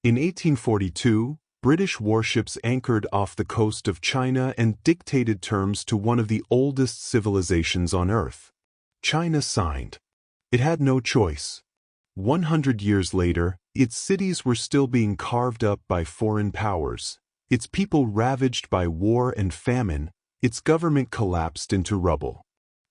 In 1842, British warships anchored off the coast of China and dictated terms to one of the oldest civilizations on Earth. China signed. It had no choice. 100 years later, its cities were still being carved up by foreign powers, its people ravaged by war and famine, its government collapsed into rubble.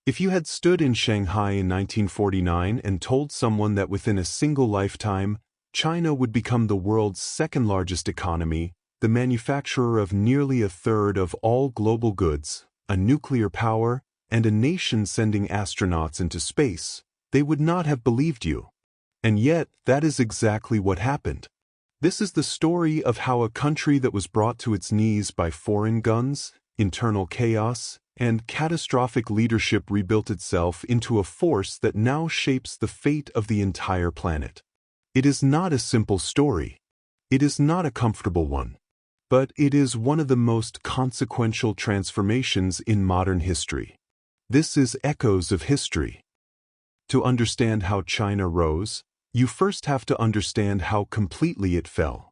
If you had stood in Shanghai in 1949 and told someone that within a single lifetime, China would become the world's second-largest economy, the manufacturer of nearly a third of all global goods, a nuclear power, and a nation sending astronauts into space, they would not have believed you. And yet, that is exactly what happened. This is the story of how a country that was brought to its knees by foreign guns, internal chaos, and catastrophic leadership rebuilt itself into a force that now shapes the fate of the entire planet. It is not a simple story. It is not a comfortable one. But it is one of the most consequential transformations in modern history. This is Echoes of History. To understand how China rose, you first have to understand how completely it fell.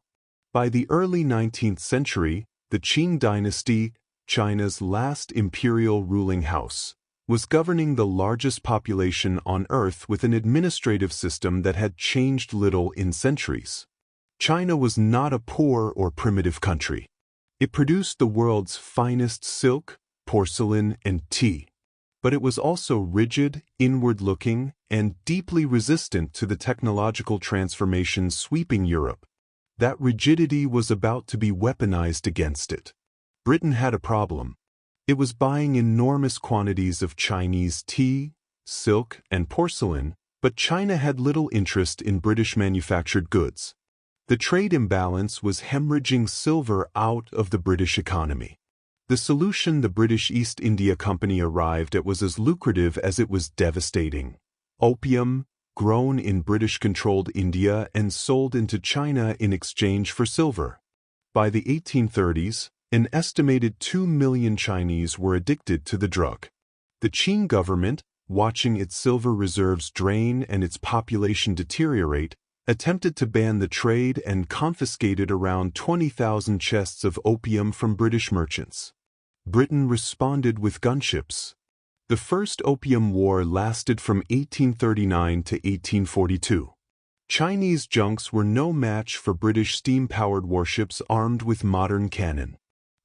By the early 19th century, the Qing Dynasty, China's last imperial ruling house, was governing the largest population on Earth with an administrative system that had changed little in centuries. China was not a poor or primitive country. It produced the world's finest silk, porcelain, and tea. But it was also rigid, inward-looking, and deeply resistant to the technological transformations sweeping Europe. That rigidity was about to be weaponized against it. Britain had a problem. It was buying enormous quantities of Chinese tea, silk, and porcelain, but China had little interest in British-manufactured goods. The trade imbalance was hemorrhaging silver out of the British economy. The solution the British East India Company arrived at was as lucrative as it was devastating. Opium, grown in British-controlled India and sold into China in exchange for silver. By the 1830s, an estimated 2 million Chinese were addicted to the drug. The Qing government, watching its silver reserves drain and its population deteriorate, attempted to ban the trade and confiscated around 20,000 chests of opium from British merchants. Britain responded with gunships. The First Opium War lasted from 1839 to 1842. Chinese junks were no match for British steam-powered warships armed with modern cannon.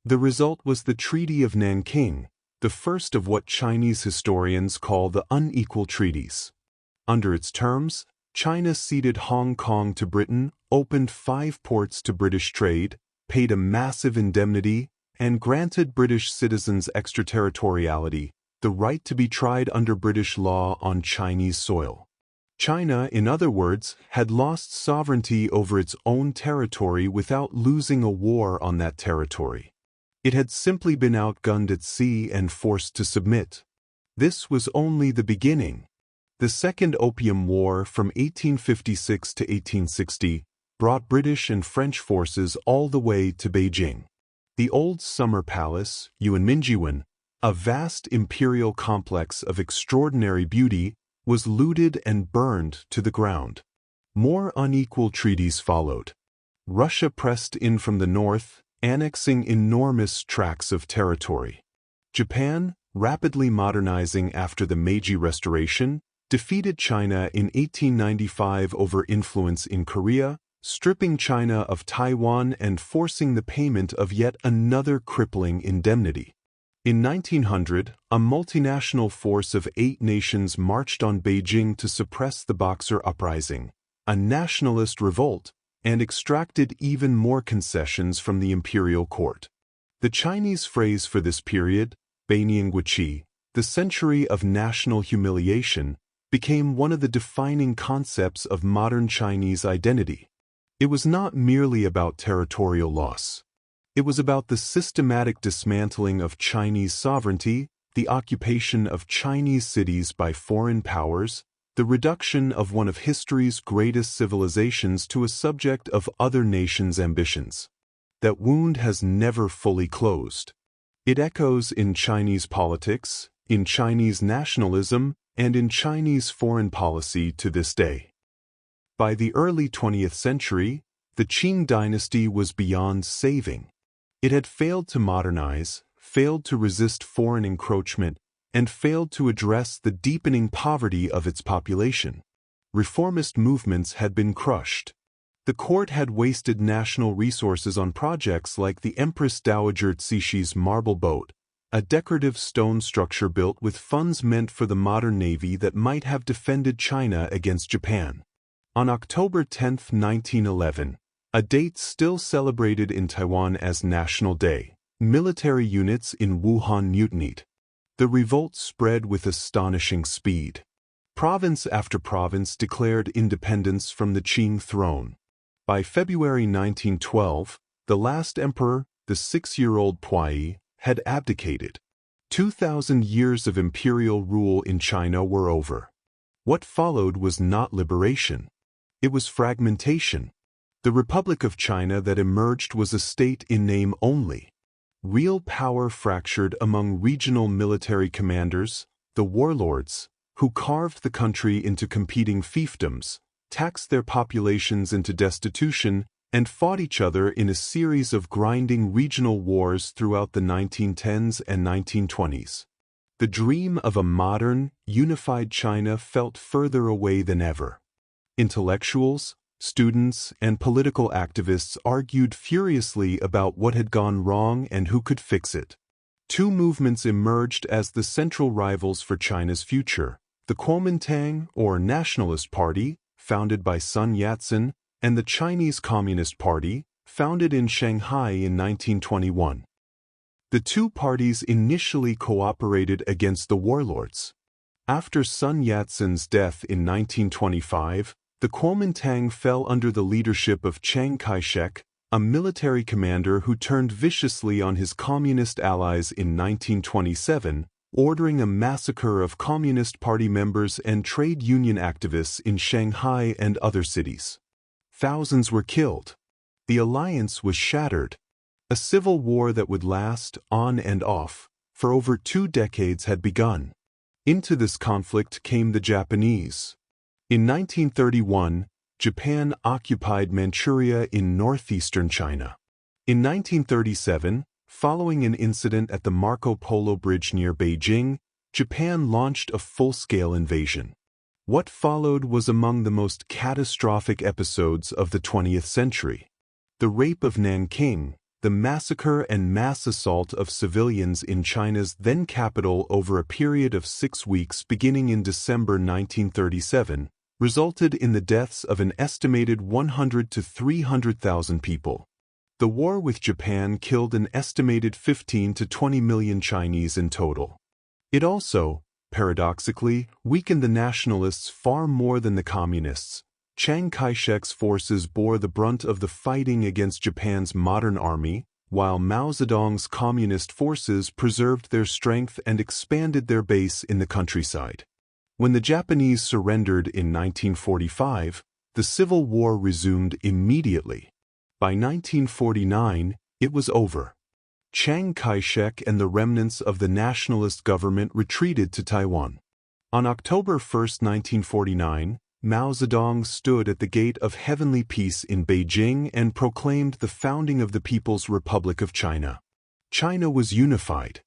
The result was the Treaty of Nanking, the first of what Chinese historians call the unequal treaties. Under its terms, China ceded Hong Kong to Britain, opened 5 ports to British trade, paid a massive indemnity, and granted British citizens extraterritoriality, the right to be tried under British law on Chinese soil. China, in other words, had lost sovereignty over its own territory without losing a war on that territory. It had simply been outgunned at sea and forced to submit. This was only the beginning. The Second Opium War from 1856 to 1860 brought British and French forces all the way to Beijing. The old summer palace, Yuanminjiwan, a vast imperial complex of extraordinary beauty, was looted and burned to the ground. More unequal treaties followed. Russia pressed in from the north, annexing enormous tracts of territory. Japan, rapidly modernizing after the Meiji Restoration, defeated China in 1895 over influence in Korea, stripping China of Taiwan and forcing the payment of yet another crippling indemnity. In 1900, a multinational force of 8 nations marched on Beijing to suppress the Boxer Uprising, a nationalist revolt, and extracted even more concessions from the imperial court. The Chinese phrase for this period, Beinianguiqi, the century of national humiliation, became one of the defining concepts of modern Chinese identity. It was not merely about territorial loss. It was about the systematic dismantling of Chinese sovereignty, the occupation of Chinese cities by foreign powers, the reduction of one of history's greatest civilizations to a subject of other nations' ambitions. That wound has never fully closed. It echoes in Chinese politics, in Chinese nationalism, and in Chinese foreign policy to this day. By the early 20th century, The Qing Dynasty was beyond saving. It had failed to modernize, failed to resist foreign encroachment, and failed to address the deepening poverty of its population. Reformist movements had been crushed. The court had wasted national resources on projects like the Empress Dowager Cixi's marble boat, a decorative stone structure built with funds meant for the modern navy that might have defended China against Japan. On October 10, 1911, a date still celebrated in Taiwan as National Day, military units in Wuhan mutinied. The revolt spread with astonishing speed. Province after province declared independence from the Qing throne. By February 1912, the last emperor, the 6-year-old Puyi, had abdicated. 2,000 years of imperial rule in China were over. What followed was not liberation. It was fragmentation. The Republic of China that emerged was a state in name only. Real power fractured among regional military commanders, the warlords, who carved the country into competing fiefdoms, taxed their populations into destitution, and fought each other in a series of grinding regional wars throughout the 1910s and 1920s. The dream of a modern, unified China felt further away than ever. Intellectuals, students, and political activists argued furiously about what had gone wrong and who could fix it. Two movements emerged as the central rivals for China's future: the Kuomintang, or Nationalist Party, founded by Sun Yat-sen, and the Chinese Communist Party, founded in Shanghai in 1921. The two parties initially cooperated against the warlords. After Sun Yat-sen's death in 1925, the Kuomintang fell under the leadership of Chiang Kai-shek, a military commander who turned viciously on his communist allies in 1927, ordering a massacre of Communist Party members and trade union activists in Shanghai and other cities. Thousands were killed. The alliance was shattered. A civil war that would last, on and off, for over 2 decades had begun. Into this conflict came the Japanese. In 1931, Japan occupied Manchuria in northeastern China. In 1937, following an incident at the Marco Polo Bridge near Beijing, Japan launched a full-scale invasion. What followed was among the most catastrophic episodes of the 20th century. The rape of Nanking, the massacre and mass assault of civilians in China's then capital over a period of 6 weeks beginning in December 1937, resulted in the deaths of an estimated 100 to 300,000 people. The war with Japan killed an estimated 15 to 20 million Chinese in total. It also, paradoxically, weakened the nationalists far more than the communists. Chiang Kai-shek's forces bore the brunt of the fighting against Japan's modern army, while Mao Zedong's communist forces preserved their strength and expanded their base in the countryside. When the Japanese surrendered in 1945, the Civil War resumed immediately. By 1949, it was over. Chiang Kai-shek and the remnants of the nationalist government retreated to Taiwan. On October 1, 1949, Mao Zedong stood at the gate of heavenly peace in Beijing and proclaimed the founding of the People's Republic of China. China was unified,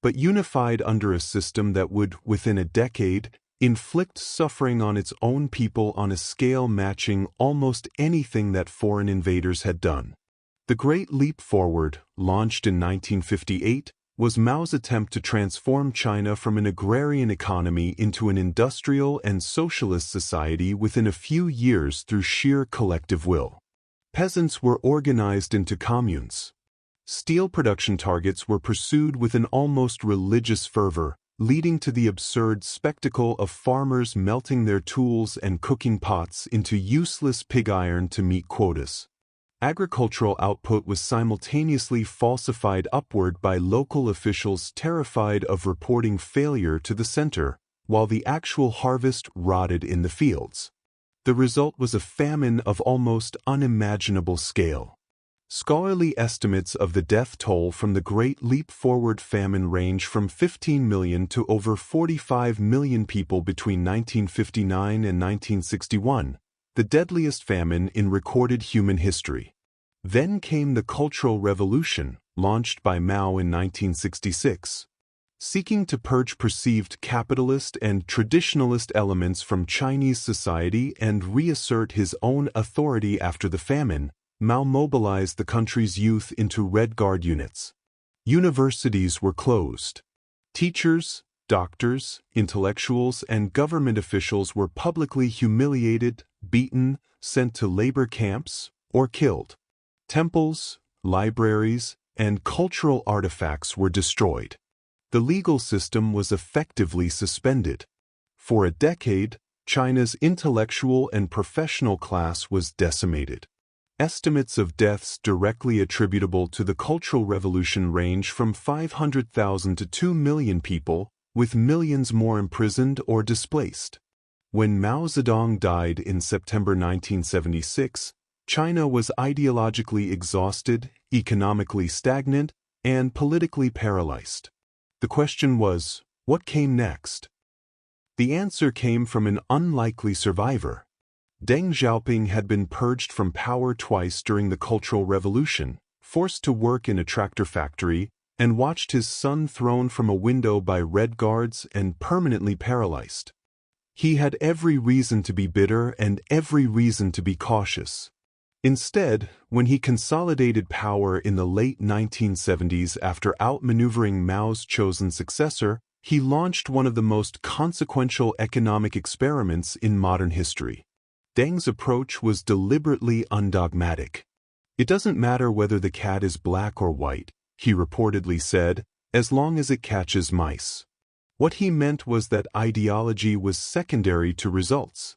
but unified under a system that would, within a decade, inflict suffering on its own people on a scale matching almost anything that foreign invaders had done. The Great Leap Forward, launched in 1958, was Mao's attempt to transform China from an agrarian economy into an industrial and socialist society within a few years through sheer collective will. Peasants were organized into communes. Steel production targets were pursued with an almost religious fervor, leading to the absurd spectacle of farmers melting their tools and cooking pots into useless pig iron to meet quotas. Agricultural output was simultaneously falsified upward by local officials terrified of reporting failure to the center, while the actual harvest rotted in the fields. The result was a famine of almost unimaginable scale. Scholarly estimates of the death toll from the Great Leap Forward famine range from 15 million to over 45 million people between 1959 and 1961, the deadliest famine in recorded human history. Then came the Cultural Revolution, launched by Mao in 1966. Seeking to purge perceived capitalist and traditionalist elements from Chinese society and reassert his own authority after the famine, Mao mobilized the country's youth into Red Guard units. Universities were closed. Teachers, doctors, intellectuals, and government officials were publicly humiliated, beaten, sent to labor camps, or killed. Temples, libraries, and cultural artifacts were destroyed. The legal system was effectively suspended. For a decade, China's intellectual and professional class was decimated. Estimates of deaths directly attributable to the Cultural Revolution range from 500,000 to 2 million people, with millions more imprisoned or displaced. When Mao Zedong died in September 1976, China was ideologically exhausted, economically stagnant, and politically paralyzed. The question was, what came next? The answer came from an unlikely survivor. Deng Xiaoping had been purged from power twice during the Cultural Revolution, forced to work in a tractor factory, and watched his son thrown from a window by Red Guards and permanently paralyzed. He had every reason to be bitter and every reason to be cautious. Instead, when he consolidated power in the late 1970s after outmaneuvering Mao's chosen successor, he launched one of the most consequential economic experiments in modern history. Deng's approach was deliberately undogmatic. "It doesn't matter whether the cat is black or white," he reportedly said, "as long as it catches mice." What he meant was that ideology was secondary to results.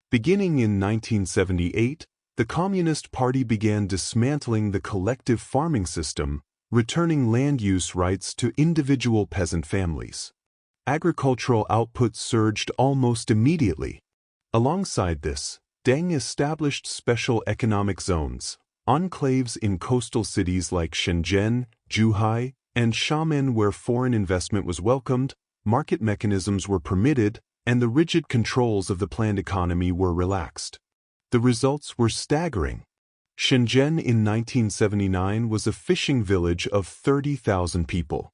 Beginning in 1978, the Communist Party began dismantling the collective farming system, returning land use rights to individual peasant families. Agricultural output surged almost immediately. Alongside this, Deng established special economic zones, enclaves in coastal cities like Shenzhen, Zhuhai, and Xiamen where foreign investment was welcomed, market mechanisms were permitted, and the rigid controls of the planned economy were relaxed. The results were staggering. Shenzhen in 1979 was a fishing village of 30,000 people.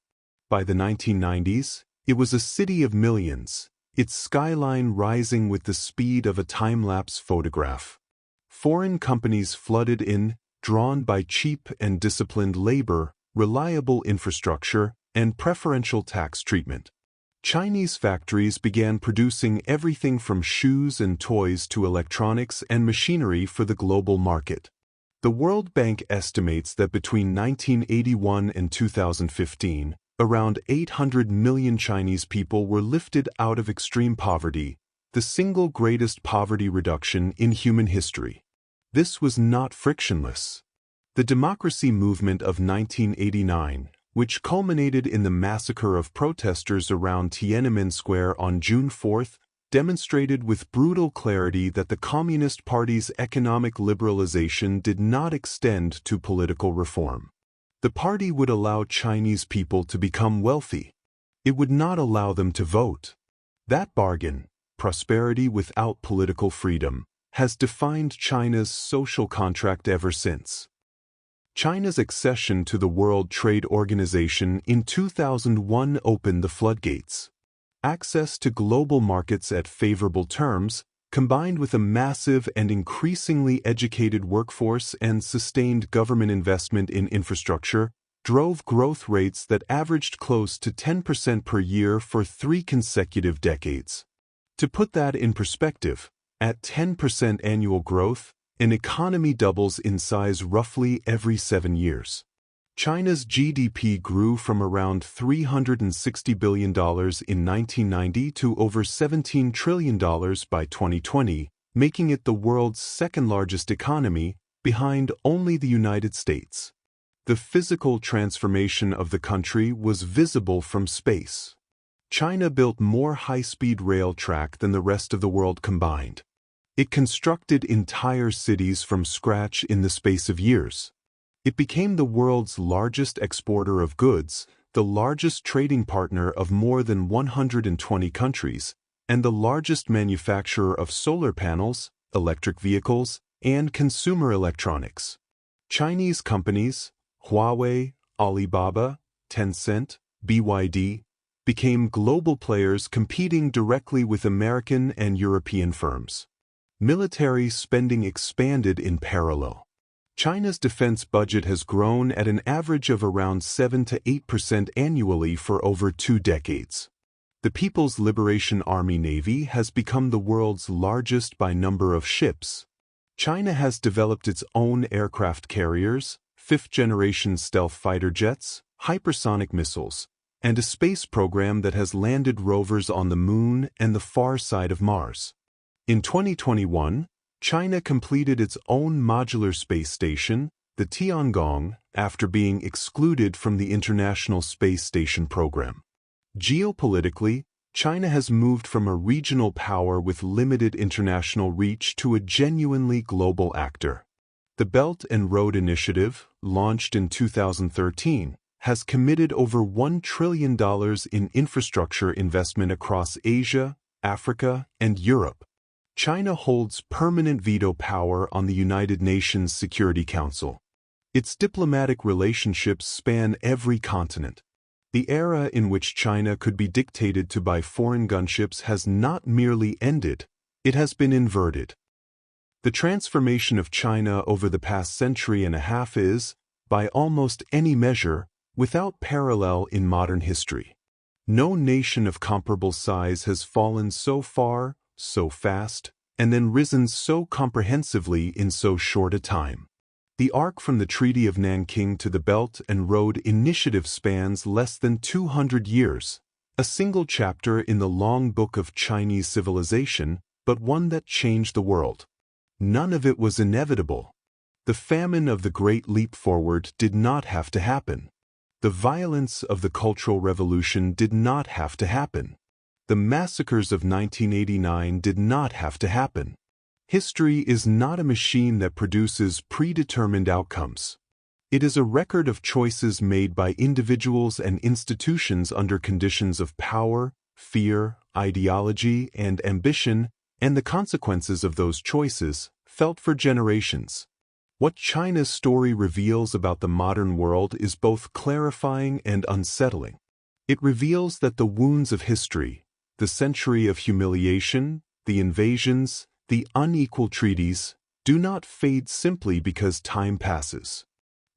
By the 1990s, it was a city of millions, its skyline rising with the speed of a time-lapse photograph. Foreign companies flooded in, drawn by cheap and disciplined labor, reliable infrastructure, and preferential tax treatment. Chinese factories began producing everything from shoes and toys to electronics and machinery for the global market. The World Bank estimates that between 1981 and 2015, around 800 million Chinese people were lifted out of extreme poverty, the single greatest poverty reduction in human history. This was not frictionless. The democracy movement of 1989, which culminated in the massacre of protesters around Tiananmen Square on June 4, demonstrated with brutal clarity that the Communist Party's economic liberalization did not extend to political reform. The party would allow Chinese people to become wealthy. It would not allow them to vote. That bargain, prosperity without political freedom, has defined China's social contract ever since. China's accession to the World Trade Organization in 2001 opened the floodgates. Access to global markets at favorable terms, combined with a massive and increasingly educated workforce and sustained government investment in infrastructure, drove growth rates that averaged close to 10% per year for 3 consecutive decades. To put that in perspective, at 10% annual growth, an economy doubles in size roughly every 7 years. China's GDP grew from around $360 billion in 1990 to over $17 trillion by 2020, making it the world's second-largest economy, behind only the United States. The physical transformation of the country was visible from space. China built more high-speed rail track than the rest of the world combined. It constructed entire cities from scratch in the space of years. It became the world's largest exporter of goods, the largest trading partner of more than 120 countries, and the largest manufacturer of solar panels, electric vehicles, and consumer electronics. Chinese companies, Huawei, Alibaba, Tencent, BYD, became global players competing directly with American and European firms. Military spending expanded in parallel. China's defense budget has grown at an average of around 7 to 8% annually for over 2 decades. The People's Liberation Army Navy has become the world's largest by number of ships. China has developed its own aircraft carriers, fifth-generation stealth fighter jets, hypersonic missiles, and a space program that has landed rovers on the Moon and the far side of Mars. In 2021, China completed its own modular space station, the Tiangong, after being excluded from the International Space Station program. Geopolitically, China has moved from a regional power with limited international reach to a genuinely global actor. The Belt and Road Initiative, launched in 2013, has committed over $1 trillion in infrastructure investment across Asia, Africa, and Europe. China holds permanent veto power on the United Nations Security Council. Its diplomatic relationships span every continent. The era in which China could be dictated to by foreign gunships has not merely ended, it has been inverted. The transformation of China over the past century and a half is, by almost any measure, without parallel in modern history. No nation of comparable size has fallen so far, so fast, and then risen so comprehensively in so short a time. The arc from the Treaty of Nanking to the Belt and Road Initiative spans less than 200 years, a single chapter in the long book of Chinese civilization, but one that changed the world. None of it was inevitable. The famine of the Great Leap Forward did not have to happen. The violence of the Cultural Revolution did not have to happen. The massacres of 1989 did not have to happen. History is not a machine that produces predetermined outcomes. It is a record of choices made by individuals and institutions under conditions of power, fear, ideology, and ambition, and the consequences of those choices, felt for generations. What China's story reveals about the modern world is both clarifying and unsettling. It reveals that the wounds of history, the century of humiliation, the invasions, the unequal treaties, do not fade simply because time passes.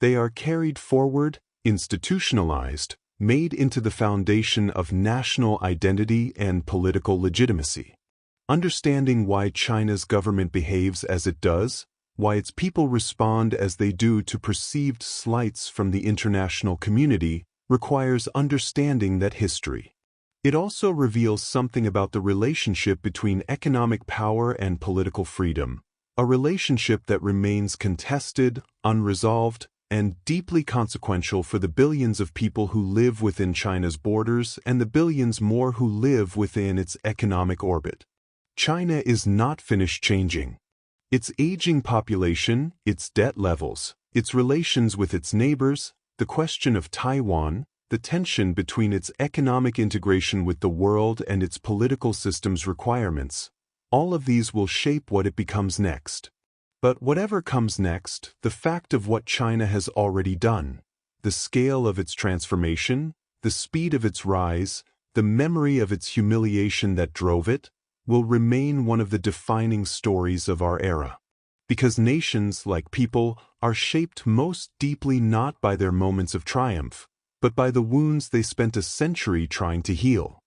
They are carried forward, institutionalized, made into the foundation of national identity and political legitimacy. Understanding why China's government behaves as it does, why its people respond as they do to perceived slights from the international community, requires understanding that history. It also reveals something about the relationship between economic power and political freedom, a relationship that remains contested, unresolved, and deeply consequential for the billions of people who live within China's borders and the billions more who live within its economic orbit. China is not finished changing. Its aging population, its debt levels, its relations with its neighbors, the question of Taiwan, the tension between its economic integration with the world and its political system's requirements, all of these will shape what it becomes next. But whatever comes next, the fact of what China has already done, the scale of its transformation, the speed of its rise, the memory of its humiliation that drove it, will remain one of the defining stories of our era. Because nations, like people, are shaped most deeply not by their moments of triumph, but by the wounds they spent a century trying to heal.